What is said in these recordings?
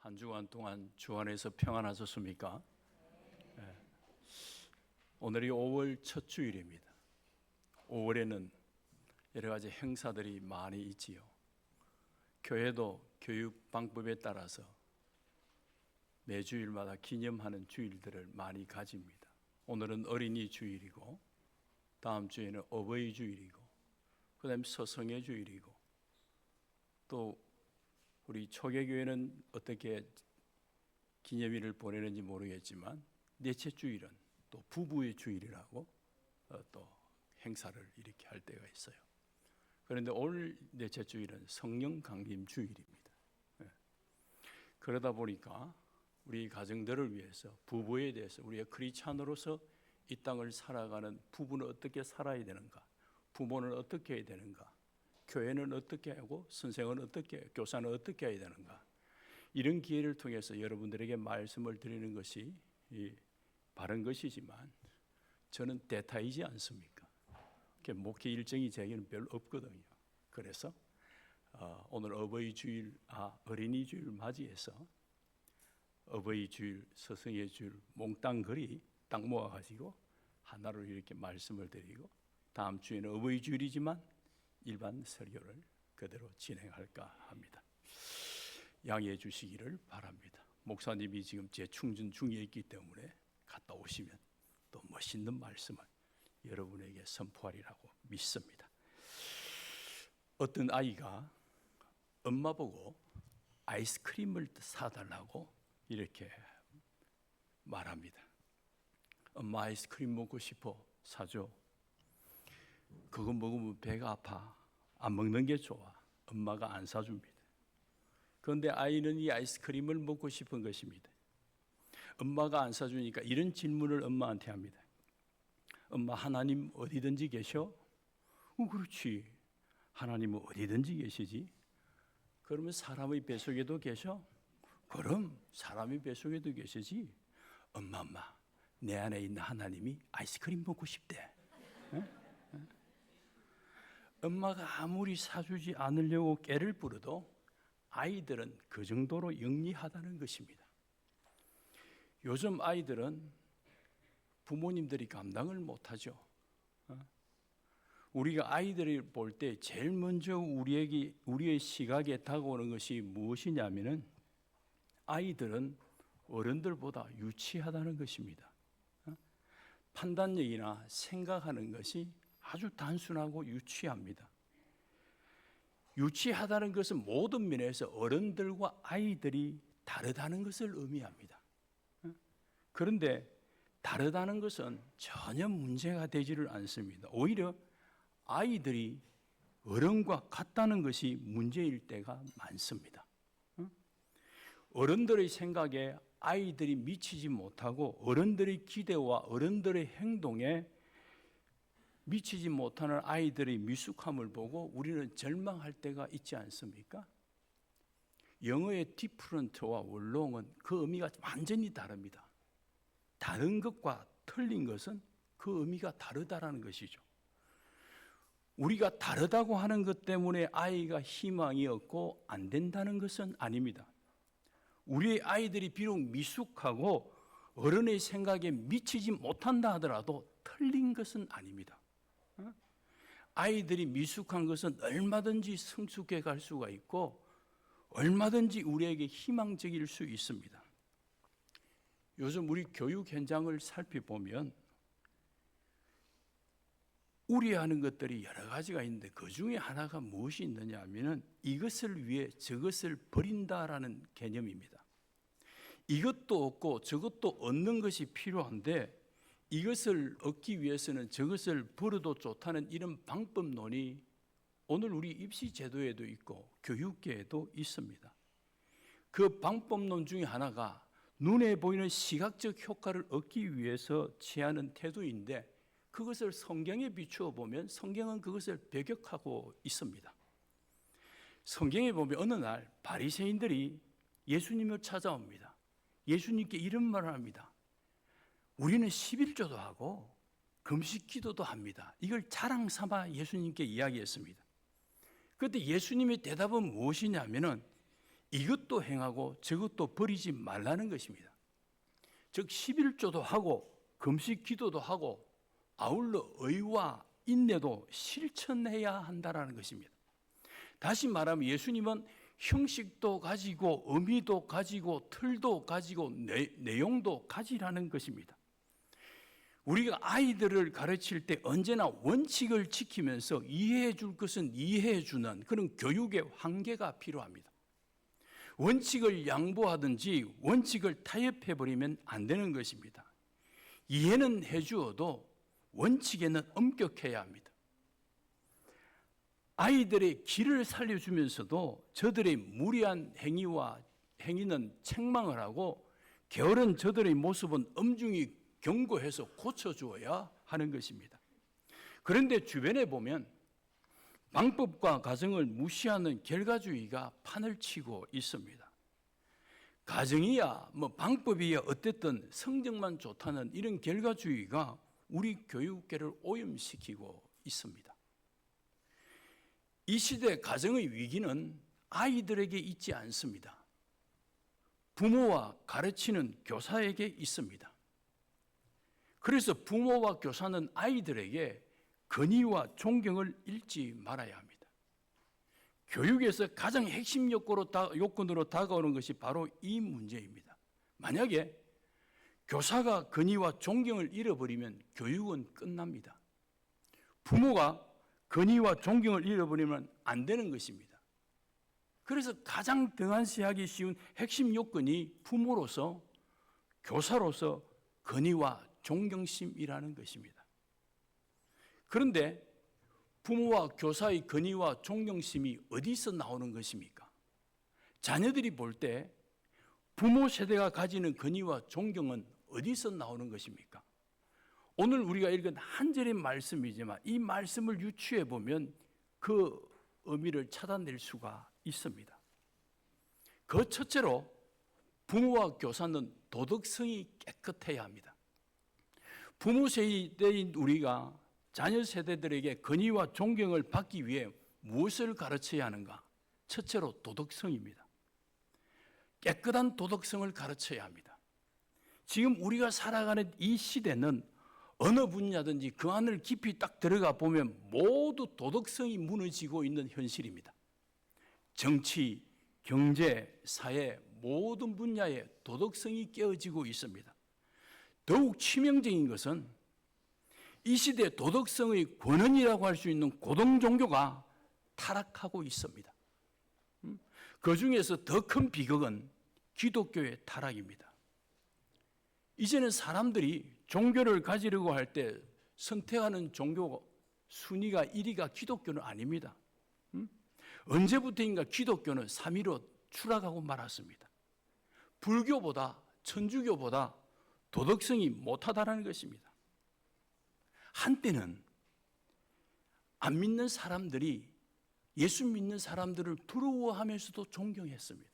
한 주간 동안 주 안에서 평안하셨습니까? 네. 오늘이 5월 첫 주일입니다. 5월에는 여러 가지 행사들이 많이 있지요. 교회도 교육 방법에 따라서 매주일마다 기념하는 주일들을 많이 가집니다. 오늘은 어린이 주일이고, 다음 주에는 어버이 주일이고, 그 다음에 서성의 주일이고, 또 우리 초계교회는 어떻게 기념일을 보내는지 모르겠지만 넷째 주일은 또 부부의 주일이라고 또 행사를 이렇게 할 때가 있어요. 그런데 오늘 넷째 주일은 성령 강림 주일입니다. 그러다 보니까 우리 가정들을 위해서 부부에 대해서 우리가 크리스찬으로서 이 땅을 살아가는 부부는 어떻게 살아야 되는가, 부모는 어떻게 해야 되는가, 교회는 어떻게 하고 선생은 어떻게, 교사는 어떻게 해야 되는가, 이런 기회를 통해서 여러분들에게 말씀을 드리는 것이 바른 것이지만 저는 대타이지 않습니까? 목회 일정이 제게는 별로 없거든요. 그래서 오늘 어버이 주일, 어린이 주일 맞이해서 어버이 주일, 서성의 주일 몽땅 거리 딱 모아가지고 하나로 이렇게 말씀을 드리고, 다음 주에는 어버이 주일이지만 일반 설교를 그대로 진행할까 합니다. 양해해 주시기를 바랍니다. 목사님이 지금 재충전 중에 있기 때문에 갔다 오시면 또 멋있는 말씀을 여러분에게 선포하리라고 믿습니다. 어떤 아이가 엄마 보고 아이스크림을 사달라고 이렇게 말합니다. 엄마 아이스크림 먹고 싶어, 사줘. 그거 먹으면 배가 아파, 안 먹는 게 좋아. 엄마가 안 사줍니다. 그런데 아이는 이 아이스크림을 먹고 싶은 것입니다. 엄마가 안 사주니까 이런 질문을 엄마한테 합니다. 엄마, 하나님 어디든지 계셔? 그렇지. 하나님은 어디든지 계시지. 그러면 사람의 뱃속에도 계셔? 그럼 사람의 뱃속에도 계시지. 엄마, 내 안에 있는 하나님이 아이스크림 먹고 싶대. 엄마가 아무리 사주지 않으려고 깨를 부려도 아이들은 그 정도로 영리하다는 것입니다. 요즘 아이들은 부모님들이 감당을 못하죠. 우리가 아이들을 볼 때 제일 먼저 우리의 시각에 다가오는 것이 무엇이냐면은 아이들은 어른들보다 유치하다는 것입니다. 판단력이나 생각하는 것이 아주 단순하고 유치합니다. 유치하다는 것은 모든 면에서 어른들과 아이들이 다르다는 것을 의미합니다. 그런데 다르다는 것은 전혀 문제가 되지를 않습니다. 오히려 아이들이 어른과 같다는 것이 문제일 때가 많습니다. 어른들의 생각에 아이들이 미치지 못하고 어른들의 기대와 어른들의 행동에 미치지 못하는 아이들의 미숙함을 보고 우리는 절망할 때가 있지 않습니까? 영어의 different와 원롱은 그 의미가 완전히 다릅니다. 다른 것과 틀린 것은 그 의미가 다르다라는 것이죠. 우리가 다르다고 하는 것 때문에 아이가 희망이 없고 안 된다는 것은 아닙니다. 우리의 아이들이 비록 미숙하고 어른의 생각에 미치지 못한다 하더라도 틀린 것은 아닙니다. 아이들이 미숙한 것은 얼마든지 성숙해 갈 수가 있고 얼마든지 우리에게 희망적일 수 있습니다. 요즘 우리 교육 현장을 살펴보면 우려하는 것들이 여러 가지가 있는데 그 중에 하나가 무엇이 있느냐 하면 이것을 위해 저것을 버린다라는 개념입니다. 이것도 얻고 저것도 얻는 것이 필요한데 이것을 얻기 위해서는 저것을 버려도 좋다는 이런 방법론이 오늘 우리 입시 제도에도 있고 교육계에도 있습니다. 그 방법론 중에 하나가 눈에 보이는 시각적 효과를 얻기 위해서 취하는 태도인데 그것을 성경에 비추어 보면 성경은 그것을 배격하고 있습니다. 성경에 보면 어느 날 바리새인들이 예수님을 찾아옵니다. 예수님께 이런 말을 합니다. 우리는 11조도 하고 금식 기도도 합니다. 이걸 자랑 삼아 예수님께 이야기했습니다. 그때 예수님의 대답은 무엇이냐면은 이것도 행하고 저것도 버리지 말라는 것입니다. 즉 11조도 하고 금식 기도도 하고 아울러 의와 인내도 실천해야 한다는 것입니다. 다시 말하면 예수님은 형식도 가지고 의미도 가지고 틀도 가지고 내용도 가지라는 것입니다. 우리가 아이들을 가르칠 때 언제나 원칙을 지키면서 이해해 줄 것은 이해해 주는 그런 교육의 한계가 필요합니다. 원칙을 양보하든지 원칙을 타협해버리면 안 되는 것입니다. 이해는 해주어도 원칙에는 엄격해야 합니다. 아이들의 길을 살려주면서도 저들의 무리한 행위는 책망을 하고 게으른 저들의 모습은 엄중히 경고해서 고쳐주어야 하는 것입니다. 그런데 주변에 보면 방법과 가정을 무시하는 결과주의가 판을 치고 있습니다. 가정이야 방법이야 어쨌든 성적만 좋다는 이런 결과주의가 우리 교육계를 오염시키고 있습니다. 이 시대 가정의 위기는 아이들에게 있지 않습니다. 부모와 가르치는 교사에게 있습니다. 그래서 부모와 교사는 아이들에게 권위와 존경을 잃지 말아야 합니다. 교육에서 가장 핵심 요건으로 다가오는 것이 바로 이 문제입니다. 만약에 교사가 권위와 존경을 잃어버리면 교육은 끝납니다. 부모가 권위와 존경을 잃어버리면 안 되는 것입니다. 그래서 가장 등한시하기 쉬운 핵심 요건이 부모로서 교사로서 권위와 존경심이라는 것입니다. 그런데 부모와 교사의 권위와 존경심이 어디서 나오는 것입니까? 자녀들이 볼 때 부모 세대가 가지는 권위와 존경은 어디서 나오는 것입니까? 오늘 우리가 읽은 한 절의 말씀이지만 이 말씀을 유추해 보면 그 의미를 찾아낼 수가 있습니다. 그 첫째로 부모와 교사는 도덕성이 깨끗해야 합니다. 부모 세대인 우리가 자녀 세대들에게 권위와 존경을 받기 위해 무엇을 가르쳐야 하는가? 첫째로 도덕성입니다. 깨끗한 도덕성을 가르쳐야 합니다. 지금 우리가 살아가는 이 시대는 어느 분야든지 그 안을 깊이 딱 들어가 보면 모두 도덕성이 무너지고 있는 현실입니다. 정치, 경제, 사회 모든 분야에 도덕성이 깨어지고 있습니다. 더욱 치명적인 것은 이 시대 도덕성의 권원이라고 할 수 있는 고등 종교가 타락하고 있습니다. 그 중에서 더 큰 비극은 기독교의 타락입니다. 이제는 사람들이 종교를 가지려고 할 때 선택하는 종교 순위가 1위가 기독교는 아닙니다. 언제부터인가 기독교는 3위로 추락하고 말았습니다. 불교보다 천주교보다 도덕성이 못하다는 것입니다. 한때는 안 믿는 사람들이 예수 믿는 사람들을 두려워하면서도 존경했습니다.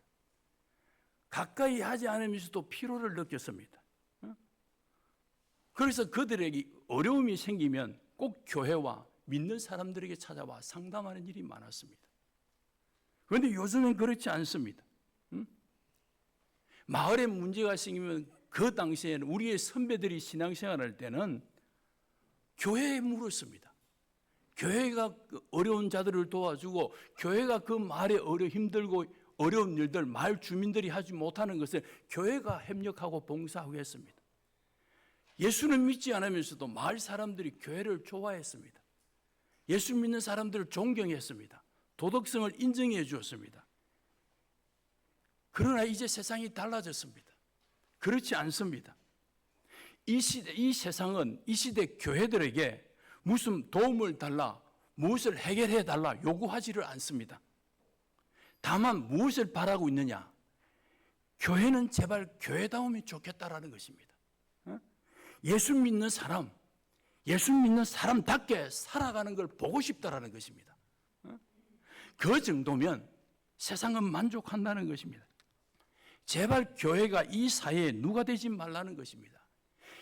가까이 하지 않으면서도 피로를 느꼈습니다. 그래서 그들에게 어려움이 생기면 꼭 교회와 믿는 사람들에게 찾아와 상담하는 일이 많았습니다. 그런데 요즘은 그렇지 않습니다. 마을에 문제가 생기면 그 당시에는 우리의 선배들이 신앙생활할 때는 교회에 물었습니다. 교회가 어려운 자들을 도와주고 교회가 그 마을에 힘들고 어려운 일들 마을 주민들이 하지 못하는 것을 교회가 협력하고 봉사하고 했습니다. 예수는 믿지 않으면서도 마을 사람들이 교회를 좋아했습니다. 예수 믿는 사람들을 존경했습니다. 도덕성을 인정해 주었습니다. 그러나 이제 세상이 달라졌습니다. 그렇지 않습니다. 이 세상은 이 시대 교회들에게 무슨 도움을 달라, 무엇을 해결해 달라 요구하지를 않습니다. 다만 무엇을 바라고 있느냐? 교회는 제발 교회다우면 좋겠다라는 것입니다. 예수 믿는 사람, 예수 믿는 사람답게 살아가는 걸 보고 싶다라는 것입니다. 그 정도면 세상은 만족한다는 것입니다. 제발 교회가 이 사회에 누가 되지 말라는 것입니다.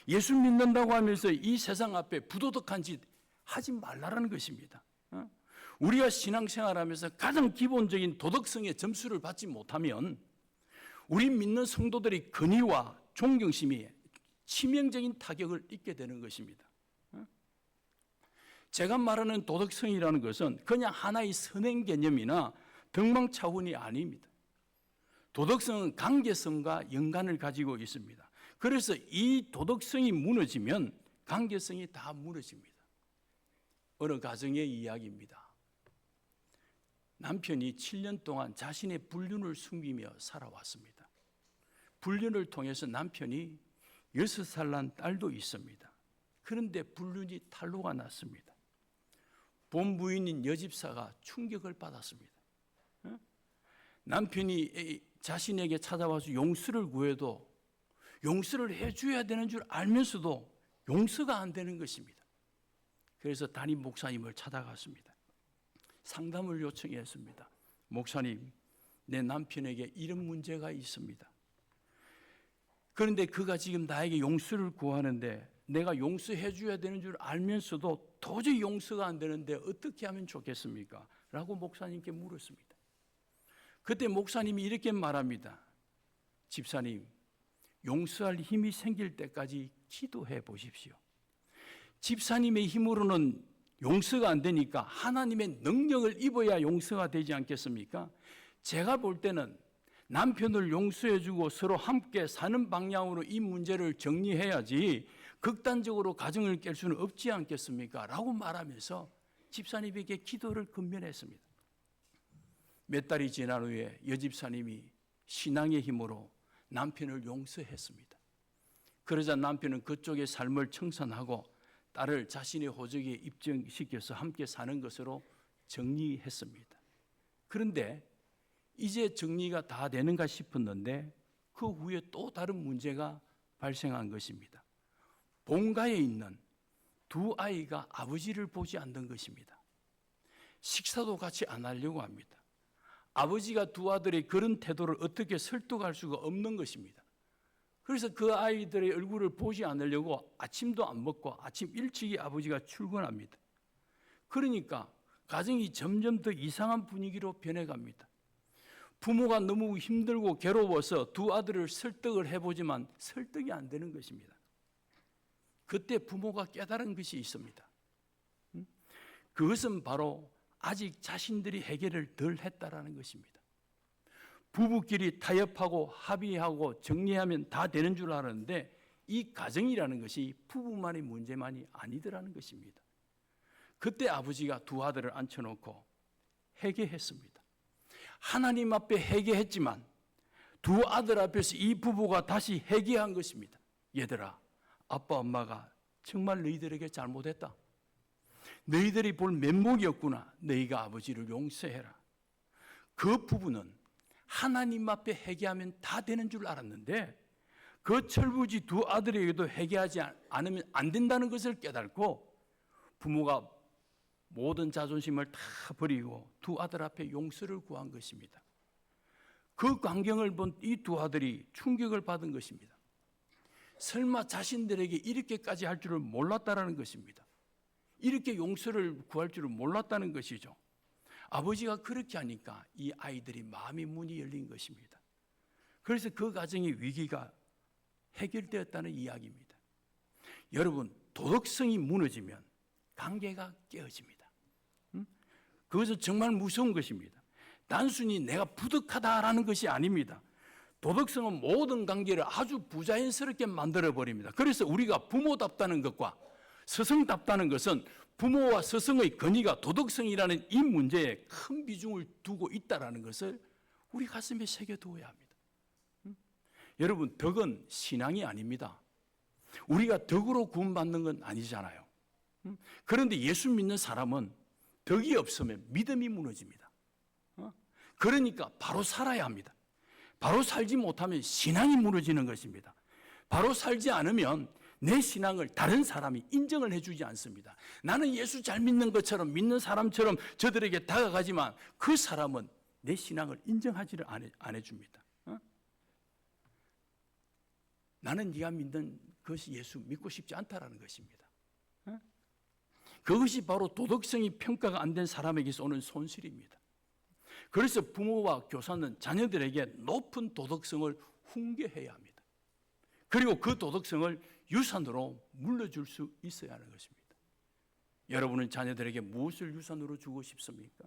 예수 믿는다고 하면서 이 세상 앞에 부도덕한 짓 하지 말라는 것입니다. 우리가 신앙생활하면서 가장 기본적인 도덕성의 점수를 받지 못하면 우리 믿는 성도들의 권위와 존경심이 치명적인 타격을 입게 되는 것입니다. 제가 말하는 도덕성이라는 것은 그냥 하나의 선행 개념이나 덕망 차원이 아닙니다. 도덕성은 관계성과 연관을 가지고 있습니다. 그래서 이 도덕성이 무너지면 관계성이 다 무너집니다. 어느 가정의 이야기입니다. 남편이 7년 동안 자신의 불륜을 숨기며 살아왔습니다. 불륜을 통해서 남편이 6살 난 딸도 있습니다. 그런데 불륜이 탄로가 났습니다. 본부인인 여집사가 충격을 받았습니다. 남편이 자신에게 찾아와서 용서를 구해도 용서를 해줘야 되는 줄 알면서도 용서가 안 되는 것입니다. 그래서 담임 목사님을 찾아갔습니다. 상담을 요청했습니다. 목사님, 내 남편에게 이런 문제가 있습니다. 그런데 그가 지금 나에게 용서를 구하는데 내가 용서해 줘야 되는 줄 알면서도 도저히 용서가 안 되는데 어떻게 하면 좋겠습니까? 라고 목사님께 물었습니다. 그때 목사님이 이렇게 말합니다. 집사님, 용서할 힘이 생길 때까지 기도해 보십시오. 집사님의 힘으로는 용서가 안 되니까 하나님의 능력을 입어야 용서가 되지 않겠습니까? 제가 볼 때는 남편을 용서해주고 서로 함께 사는 방향으로 이 문제를 정리해야지 극단적으로 가정을 깰 수는 없지 않겠습니까? 라고 말하면서 집사님에게 기도를 건면했습니다. 몇 달이 지난 후에 여집사님이 신앙의 힘으로 남편을 용서했습니다. 그러자 남편은 그쪽의 삶을 청산하고 딸을 자신의 호적에 입증시켜서 함께 사는 것으로 정리했습니다. 그런데 이제 정리가 다 되는가 싶었는데 그 후에 또 다른 문제가 발생한 것입니다. 본가에 있는 두 아이가 아버지를 보지 않는 것입니다. 식사도 같이 안 하려고 합니다. 아버지가 두 아들의 그런 태도를 어떻게 설득할 수가 없는 것입니다. 그래서 그 아이들의 얼굴을 보지 않으려고 아침도 안 먹고 아침 일찍이 아버지가 출근합니다. 그러니까 가정이 점점 더 이상한 분위기로 변해갑니다. 부모가 너무 힘들고 괴로워서 두 아들을 설득을 해보지만 설득이 안 되는 것입니다. 그때 부모가 깨달은 것이 있습니다. 그것은 바로 아직 자신들이 해결을 덜 했다라는 것입니다. 부부끼리 타협하고 합의하고 정리하면 다 되는 줄 알았는데 이 가정이라는 것이 부부만의 문제만이 아니더라는 것입니다. 그때 아버지가 두 아들을 앉혀놓고 회개했습니다. 하나님 앞에 회개했지만 두 아들 앞에서 이 부부가 다시 회개한 것입니다. 얘들아, 아빠 엄마가 정말 너희들에게 잘못했다. 너희들이 볼 면목이었구나. 너희가 아버지를 용서해라. 그 부부는 하나님 앞에 회개하면 다 되는 줄 알았는데 그 철부지 두 아들에게도 회개하지 않으면 안 된다는 것을 깨닫고 부모가 모든 자존심을 다 버리고 두 아들 앞에 용서를 구한 것입니다. 그 광경을 본 이 두 아들이 충격을 받은 것입니다. 설마 자신들에게 이렇게까지 할 줄을 몰랐다라는 것입니다. 이렇게 용서를 구할 줄을 몰랐다는 것이죠. 아버지가 그렇게 하니까 이 아이들이 마음의 문이 열린 것입니다. 그래서 그 가정의 위기가 해결되었다는 이야기입니다. 여러분, 도덕성이 무너지면 관계가 깨어집니다. 그것은 정말 무서운 것입니다. 단순히 내가 부득하다라는 것이 아닙니다. 도덕성은 모든 관계를 아주 부자연스럽게 만들어버립니다. 그래서 우리가 부모답다는 것과 스승답다는 것은 부모와 스승의 권위가 도덕성이라는 이 문제에 큰 비중을 두고 있다는 것을 우리 가슴에 새겨두어야 합니다. 여러분, 덕은 신앙이 아닙니다. 우리가 덕으로 구원받는 건 아니잖아요. 그런데 예수 믿는 사람은 덕이 없으면 믿음이 무너집니다. 그러니까 바로 살아야 합니다. 바로 살지 못하면 신앙이 무너지는 것입니다. 바로 살지 않으면 내 신앙을 다른 사람이 인정을 해주지 않습니다. 나는 예수 잘 믿는 것처럼 믿는 사람처럼 저들에게 다가가지만 그 사람은 내 신앙을 인정하지를 안 해줍니다. 나는 네가 믿는 것이 예수 믿고 싶지 않다라는 것입니다. 그것이 바로 도덕성이 평가가 안 된 사람에게서 오는 손실입니다. 그래서 부모와 교사는 자녀들에게 높은 도덕성을 훈계해야 합니다. 그리고 그 도덕성을 유산으로 물려줄 수 있어야 하는 것입니다. 여러분은 자녀들에게 무엇을 유산으로 주고 싶습니까?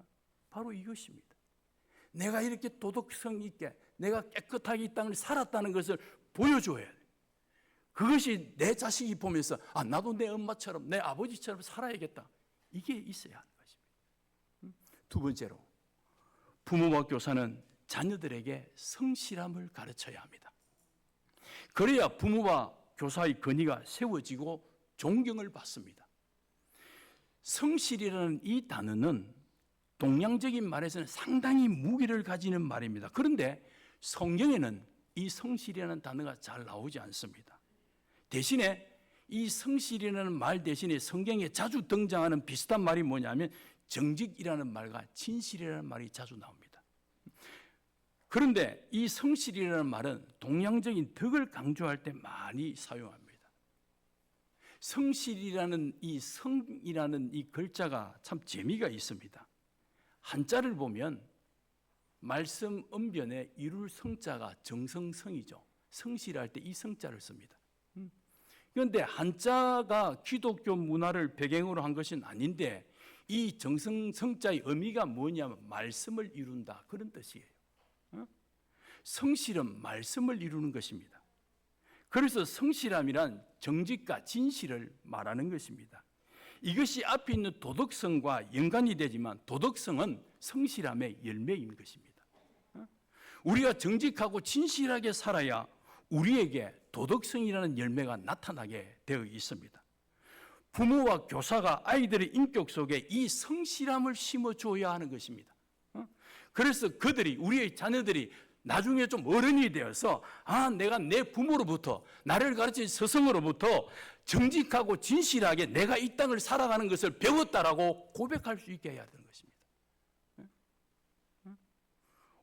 바로 이것입니다. 내가 이렇게 도덕성 있게 내가 깨끗하게 이 땅을 살았다는 것을 보여줘야 돼요. 그것이 내 자식이 보면서 나도 내 엄마처럼 내 아버지처럼 살아야겠다. 이게 있어야 하는 것입니다. 두 번째로 부모와 교사는 자녀들에게 성실함을 가르쳐야 합니다. 그래야 부모와 교사의 권위가 세워지고 존경을 받습니다. 성실이라는 이 단어는 동양적인 말에서는 상당히 무게를 가지는 말입니다. 그런데 성경에는 이 성실이라는 단어가 잘 나오지 않습니다. 대신에 이 성실이라는 말 대신에 성경에 자주 등장하는 비슷한 말이 뭐냐면 정직이라는 말과 진실이라는 말이 자주 나옵니다. 그런데 이 성실이라는 말은 동양적인 덕을 강조할 때 많이 사용합니다. 성실이라는 이 성이라는 이 글자가 참 재미가 있습니다. 한자를 보면 말씀 언변에 이룰 성자가 정성성이죠. 성실할 때 이 성자를 씁니다. 그런데 한자가 기독교 문화를 배경으로 한 것은 아닌데 이 정성성자의 의미가 뭐냐면 말씀을 이룬다 그런 뜻이에요. 성실은 말씀을 이루는 것입니다. 그래서 성실함이란 정직과 진실을 말하는 것입니다. 이것이 앞에 있는 도덕성과 연관이 되지만 도덕성은 성실함의 열매인 것입니다. 우리가 정직하고 진실하게 살아야 우리에게 도덕성이라는 열매가 나타나게 되어 있습니다. 부모와 교사가 아이들의 인격 속에 이 성실함을 심어줘야 하는 것입니다. 그래서 우리의 자녀들이 나중에 좀 어른이 되어서 내가 내 부모로부터 나를 가르친 스승으로부터 정직하고 진실하게 내가 이 땅을 살아가는 것을 배웠다라고 고백할 수 있게 해야 되는 것입니다.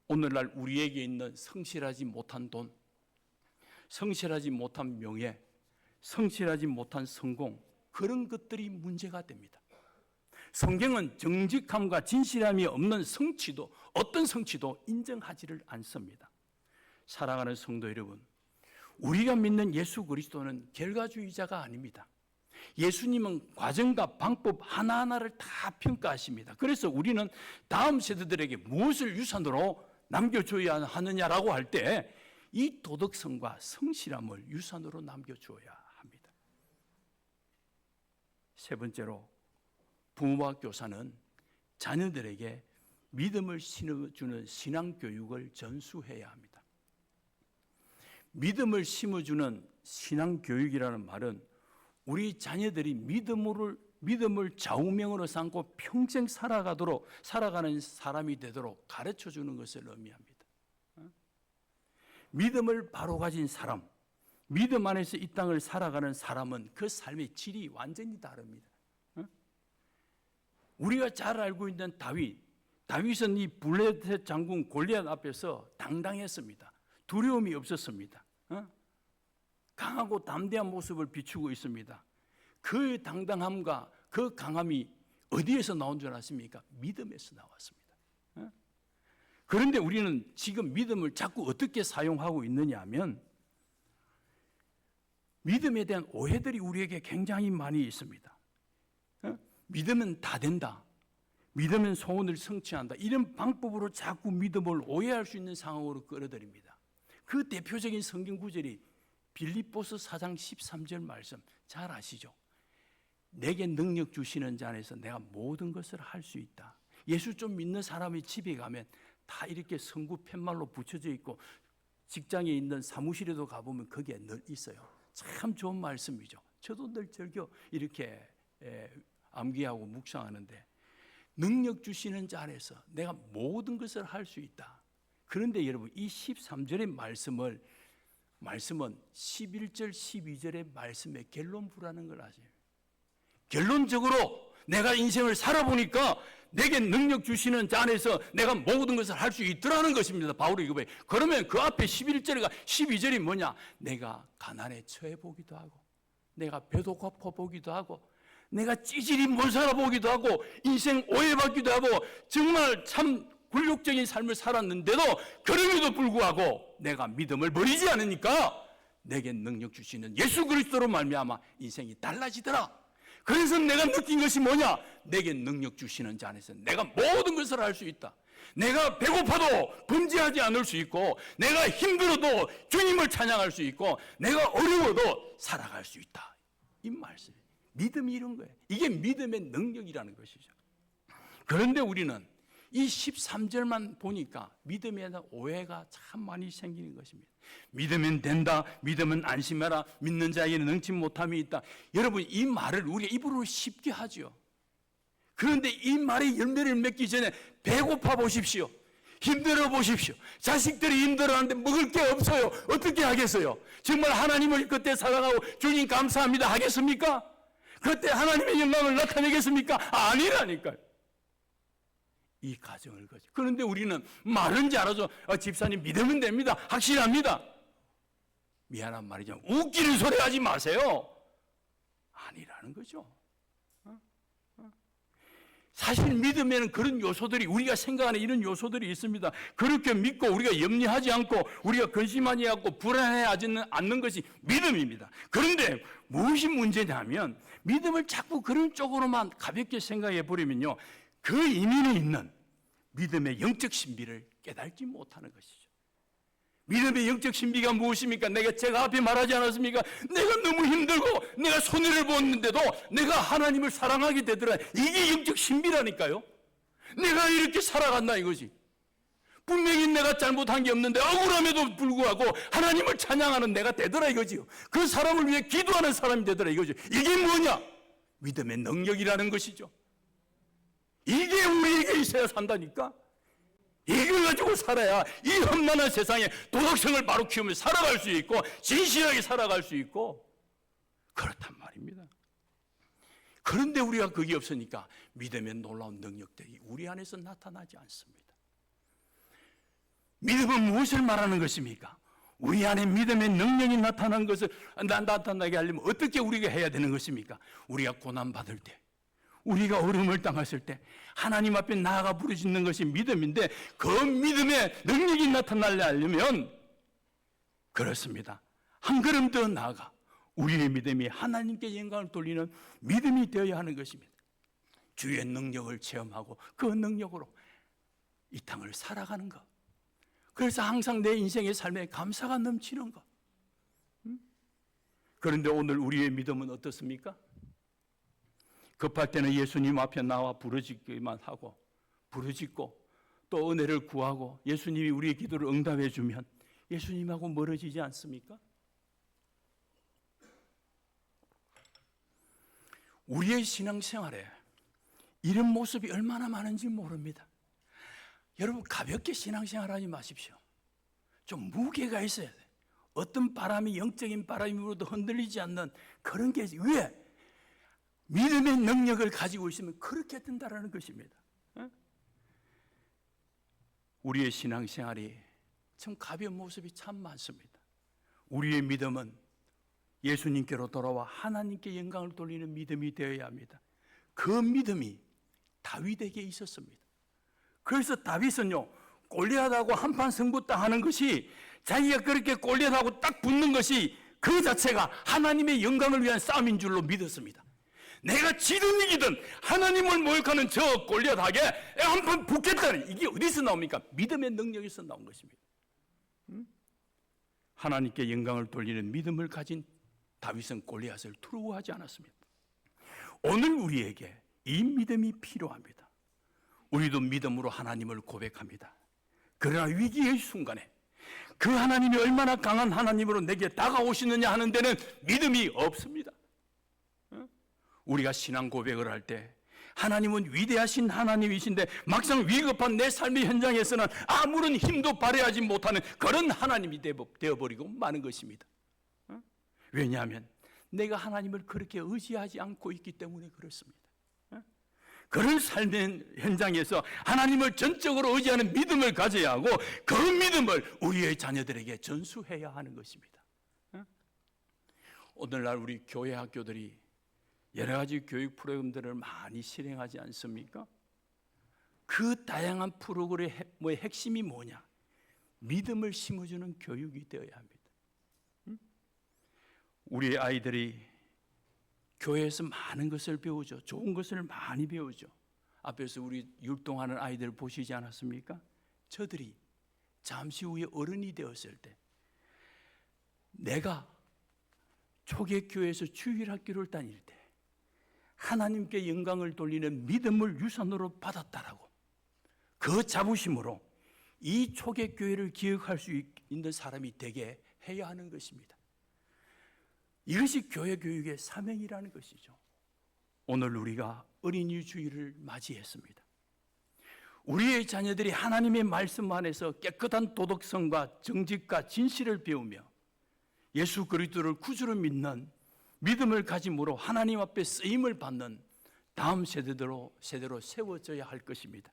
오늘날 우리에게 있는 성실하지 못한 돈, 성실하지 못한 명예, 성실하지 못한 성공, 그런 것들이 문제가 됩니다. 성경은 정직함과 진실함이 없는 성취도, 어떤 성취도 인정하지를 않습니다. 사랑하는 성도 여러분, 우리가 믿는 예수 그리스도는 결과주의자가 아닙니다. 예수님은 과정과 방법 하나하나를 다 평가하십니다. 그래서 우리는 다음 세대들에게 무엇을 유산으로 남겨줘야 하느냐라고 할 때 이 도덕성과 성실함을 유산으로 남겨줘야 합니다. 세 번째로 부모와 교사는 자녀들에게 믿음을 심어주는 신앙교육을 전수해야 합니다. 믿음을 심어주는 신앙교육이라는 말은 우리 자녀들이 믿음을 좌우명으로 삼고 평생 살아가는 사람이 되도록 가르쳐주는 것을 의미합니다. 믿음을 바로 가진 사람, 믿음 안에서 이 땅을 살아가는 사람은 그 삶의 질이 완전히 다릅니다. 우리가 잘 알고 있는 다윗은 이 블레셋 장군 골리앗 앞에서 당당했습니다. 두려움이 없었습니다. 강하고 담대한 모습을 비추고 있습니다. 그 당당함과 그 강함이 어디에서 나온 줄 아십니까? 믿음에서 나왔습니다. 그런데 우리는 지금 믿음을 자꾸 어떻게 사용하고 있느냐 하면 믿음에 대한 오해들이 우리에게 굉장히 많이 있습니다. 믿으면 다 된다. 믿으면 소원을 성취한다. 이런 방법으로 자꾸 믿음을 오해할 수 있는 상황으로 끌어들입니다. 그 대표적인 성경 구절이 빌립보서 4장 13절 말씀 잘 아시죠? 내게 능력 주시는 자 안에서 내가 모든 것을 할 수 있다. 예수 좀 믿는 사람이 집에 가면 다 이렇게 성구 팻말로 붙여져 있고 직장에 있는 사무실에도 가보면 거기에 늘 있어요. 참 좋은 말씀이죠. 저도 늘 즐겨 이렇게 암기하고 묵상하는데 능력 주시는 자 안에서 내가 모든 것을 할 수 있다. 그런데 여러분 이 13절의 말씀은 11절 12절의 말씀의 결론부라는 걸 아세요? 결론적으로 내가 인생을 살아보니까 내게 능력 주시는 자 안에서 내가 모든 것을 할 수 있더라는 것입니다. 바울이 이거 그러면 그 앞에 11절과 12절이 뭐냐? 내가 가난에 처해 보기도 하고 내가 배도 고파 보기도 하고 내가 찌질이 못 살아보기도 하고 인생 오해받기도 하고 정말 참 굴욕적인 삶을 살았는데도 그럼에도 불구하고 내가 믿음을 버리지 않으니까 내게 능력 주시는 예수 그리스도로 말미암아 인생이 달라지더라. 그래서 내가 느낀 것이 뭐냐? 내게 능력 주시는 자 안에서 내가 모든 것을 할 수 있다. 내가 배고파도 범죄하지 않을 수 있고, 내가 힘들어도 주님을 찬양할 수 있고, 내가 어려워도 살아갈 수 있다. 이 말씀. 믿음이 이런 거예요. 이게 믿음의 능력이라는 것이죠. 그런데 우리는 이 13절만 보니까 믿음에 대한 오해가 참 많이 생기는 것입니다. 믿으면 된다, 믿으면 안심해라, 믿는 자에게는 능치 못함이 있다. 여러분, 이 말을 우리가 입으로 쉽게 하죠. 그런데 이 말의 열매를 맺기 전에 배고파 보십시오. 힘들어 보십시오. 자식들이 힘들어하는데 먹을 게 없어요. 어떻게 하겠어요? 정말 하나님을 그때 사랑하고 주님 감사합니다 하겠습니까? 그때 하나님의 영광을 나타내겠습니까? 아니라니까요. 이 가정을 거죠. 그런데 우리는 말은 잘하죠. 집사님 믿으면 됩니다. 확실합니다. 미안한 말이지만 웃기는 소리 하지 마세요. 아니라는 거죠. 사실 믿음에는 그런 요소들이, 우리가 생각하는 이런 요소들이 있습니다. 그렇게 믿고 우리가 염려하지 않고 우리가 근심하지 않고 불안해하지 않는 것이 믿음입니다. 그런데 무엇이 문제냐면 믿음을 자꾸 그런 쪽으로만 가볍게 생각해 버리면요, 그 이면에 있는 믿음의 영적 신비를 깨닫지 못하는 것이죠. 믿음의 영적 신비가 무엇입니까? 제가 앞에 말하지 않았습니까? 내가 너무 힘들고 내가 손해를 보는데도 내가 하나님을 사랑하게 되더라. 이게 영적 신비라니까요. 내가 이렇게 살아간다 이거지. 분명히 내가 잘못한 게 없는데 억울함에도 불구하고 하나님을 찬양하는 내가 되더라 이거지요. 그 사람을 위해 기도하는 사람이 되더라 이거죠. 이게 뭐냐? 믿음의 능력이라는 것이죠. 이게 우리에게 있어야 산다니까. 이걸 가지고 살아야 이 험난한 세상에 도덕성을 바로 키우며 살아갈 수 있고 진실하게 살아갈 수 있고 그렇단 말입니다. 그런데 우리가 그게 없으니까 믿음의 놀라운 능력들이 우리 안에서 나타나지 않습니다. 믿음은 무엇을 말하는 것입니까? 우리 안에 믿음의 능력이 나타난 것을 나타나게 하려면 어떻게 우리가 해야 되는 것입니까? 우리가 고난받을 때, 우리가 어려움을 당했을 때 하나님 앞에 나아가 부르짖는 것이 믿음인데, 그 믿음의 능력이 나타나려 하려면 그렇습니다. 한 걸음 더 나아가 우리의 믿음이 하나님께 영광을 돌리는 믿음이 되어야 하는 것입니다. 주의 능력을 체험하고 그 능력으로 이 땅을 살아가는 것. 그래서 항상 내 인생의 삶에 감사가 넘치는 것. 그런데 오늘 우리의 믿음은 어떻습니까? 급할 때는 예수님 앞에 나와 부르짖기만 하고, 부르짖고 또 은혜를 구하고 예수님이 우리의 기도를 응답해 주면 예수님하고 멀어지지 않습니까? 우리의 신앙생활에 이런 모습이 얼마나 많은지 모릅니다. 여러분, 가볍게 신앙생활하지 마십시오. 좀 무게가 있어야 돼요. 어떤 바람이, 영적인 바람으로도 흔들리지 않는 그런 게 왜? 믿음의 능력을 가지고 있으면 그렇게 된다는 것입니다. 우리의 신앙생활이 참 가벼운 모습이 참 많습니다. 우리의 믿음은 예수님께로 돌아와 하나님께 영광을 돌리는 믿음이 되어야 합니다. 그 믿음이 다윗에게 있었습니다. 그래서 다윗은요, 골리앗하고 한판 승부 당하는 것이, 자기가 그렇게 골리앗하고 딱 붙는 것이 그 자체가 하나님의 영광을 위한 싸움인 줄로 믿었습니다. 내가 지든 이기든 하나님을 모욕하는 저 골리앗에게 한판 붙겠다는, 이게 어디서 나옵니까? 믿음의 능력에서 나온 것입니다. 하나님께 영광을 돌리는 믿음을 가진 다윗은 골리앗을 두려워하지 않았습니다. 오늘 우리에게 이 믿음이 필요합니다. 우리도 믿음으로 하나님을 고백합니다. 그러나 위기의 순간에 그 하나님이 얼마나 강한 하나님으로 내게 다가오시느냐 하는 데는 믿음이 없습니다. 우리가 신앙 고백을 할 때 하나님은 위대하신 하나님이신데 막상 위급한 내 삶의 현장에서는 아무런 힘도 발휘하지 못하는 그런 하나님이 되어버리고 마는 것입니다. 왜냐하면 내가 하나님을 그렇게 의지하지 않고 있기 때문에 그렇습니다. 그런 삶의 현장에서 하나님을 전적으로 의지하는 믿음을 가져야 하고, 그 믿음을 우리의 자녀들에게 전수해야 하는 것입니다. 오늘날 우리 교회 학교들이 여러 가지 교육 프로그램들을 많이 실행하지 않습니까? 그 다양한 프로그램의 핵심이 뭐냐? 믿음을 심어주는 교육이 되어야 합니다. 우리 아이들이 교회에서 많은 것을 배우죠. 좋은 것을 많이 배우죠. 앞에서 우리 율동하는 아이들 보시지 않았습니까? 저들이 잠시 후에 어른이 되었을 때 내가 초계교회에서 주일학교를 다닐 때 하나님께 영광을 돌리는 믿음을 유산으로 받았다라고 그 자부심으로 이 초계교회를 기억할 수 있는 사람이 되게 해야 하는 것입니다. 이것이 교회 교육의 사명이라는 것이죠. 오늘 우리가 어린이 주일을 맞이했습니다. 우리의 자녀들이 하나님의 말씀 안에서 깨끗한 도덕성과 정직과 진실을 배우며 예수 그리스도를 구주로 믿는 믿음을 가짐으로 하나님 앞에 쓰임을 받는 다음 세대로 세워져야 할 것입니다.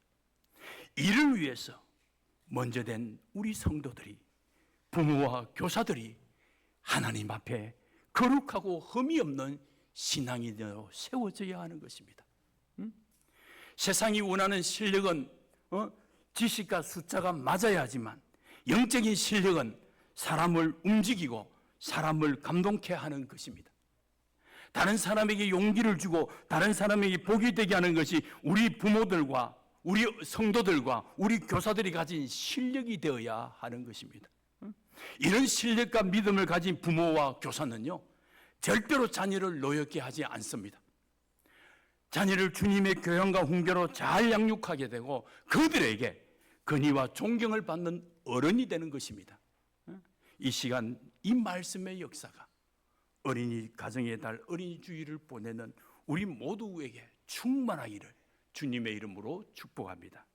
이를 위해서 먼저 된 우리 성도들이, 부모와 교사들이 하나님 앞에 거룩하고 흠이 없는 신앙이 되어 세워져야 하는 것입니다. 세상이 원하는 실력은 지식과 숫자가 맞아야 하지만 영적인 실력은 사람을 움직이고 사람을 감동케 하는 것입니다. 다른 사람에게 용기를 주고 다른 사람에게 복이 되게 하는 것이 우리 부모들과 우리 성도들과 우리 교사들이 가진 실력이 되어야 하는 것입니다. 이런 실력과 믿음을 가진 부모와 교사는요, 절대로 자녀를 노엽게 하지 않습니다. 자녀를 주님의 교양과 훈계로 잘 양육하게 되고 그들에게 권위와 존경을 받는 어른이 되는 것입니다. 이 시간 이 말씀의 역사가 어린이 가정의 달 어린이 주일을 보내는 우리 모두에게 충만하기를 주님의 이름으로 축복합니다.